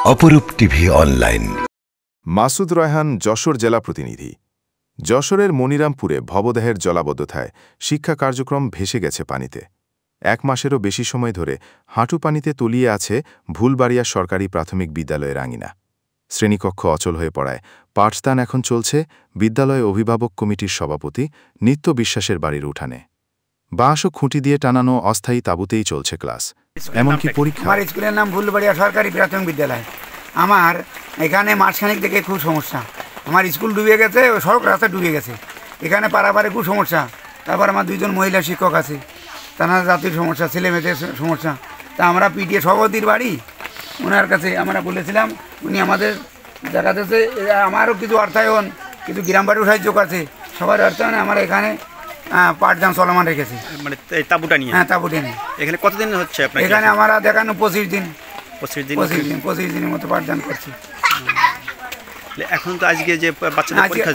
অপরূপ TV online. Masud Raihan Jessore জেলা প্রতিনিধি। যশোরের মনিরামপুরে ভবদেহের জলাবদ্ধতায় শিক্ষা কার্যক্রম ভেসে গেছে পানিতে। 1 মাসেরও বেশি সময় ধরে হাঁটু পানিতে তলিয়ে আছে ভুলবাড়িয়া সরকারি প্রাথমিক বিদ্যালয়ের আঙিনা। শ্রেণীকক্ষ অচল হয়ে পড়ায় পাঠদান এখন চলছে বিদ্যালয় অভিভাবক কমিটির সভাপতি নিত্য বিশ্বাসের বাড়ির উঠানে। বাঁশ ও খুঁটি দিয়ে টানানো অস্থায়ী তাঁবুতেই চলছে ক্লাস, এমনকি পরীক্ষা। আমার স্কুলের নাম ভুলবাড়িয়া সরকারি প্রাথমিক বিদ্যালয়। আমার এখানে মাসখানিক থেকে খুব সমস্যা। আমার স্কুল ডুবে গেছে, সড়ক রাস্তা ডুবে গেছে, এখানে পারাপারে খুব সমস্যা। তারপর আমার 2 জন মহিলা শিক্ষক আছে, তারা জাতির সমস্যা, ছেলে মেয়েদের সমস্যা। তা আমরা পিটিএ সভাপতির বাড়ি, ওনার কাছে আমরা বলেছিলাম, উনি আমাদের দেখাতেছে আমারও কিছু অর্থায়ন, কিছু গ্রাম বাড়ির সাহায্য আছে, সবার অর্থায়নে আমরা এখানে পাঠদান চলমান রেখেছি। মানে তাঁবুটা নিয়ে? হ্যাঁ, তাঁবুটা নিয়ে। এখানে কতদিন হচ্ছে আপনার? এখানে আমরা দেখানো 25 দিন। 25 দিনের মতো পাঠদান করছি। এখন তো আজকে যে বাচ্চাদের পরীক্ষা,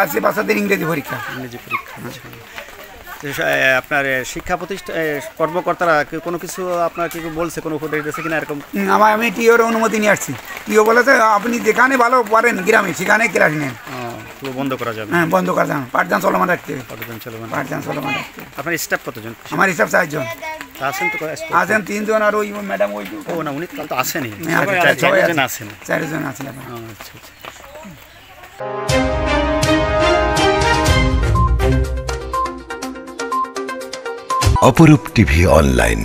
আজকে বাচ্চাদের ইংরেজি পরীক্ষা। আপনার শিক্ষা প্রতিষ্ঠান কর্মকর্তারা কোনো কিছু আপনাকে বলছে, কোনো উপদেশ দিয়েছে কিনা এরকম? আমি টিওর অনুমতি নিয়ে আসছি। টিও বলেছে আপনি যেখানে ভালো পারেন গ্রামে সেখানে ক্লাস নেন, বন্ধ করা যাবে। হ্যাঁ, বন্ধ করা যাবে, পাঠদান চলমান রাখতে হবে। পাঠদান চলমান রাখতে। আপনার স্টাফ কতজন? আমার স্টাফ 4 জন। আছেন তো? আছেন 3 জন, আর ওই ম্যাডাম ওই। ও না, উনি তো আসেনি। 4 জন আছেন। 4 জন আছেন। আচ্ছা। অপরূপ টিভি অনলাইন।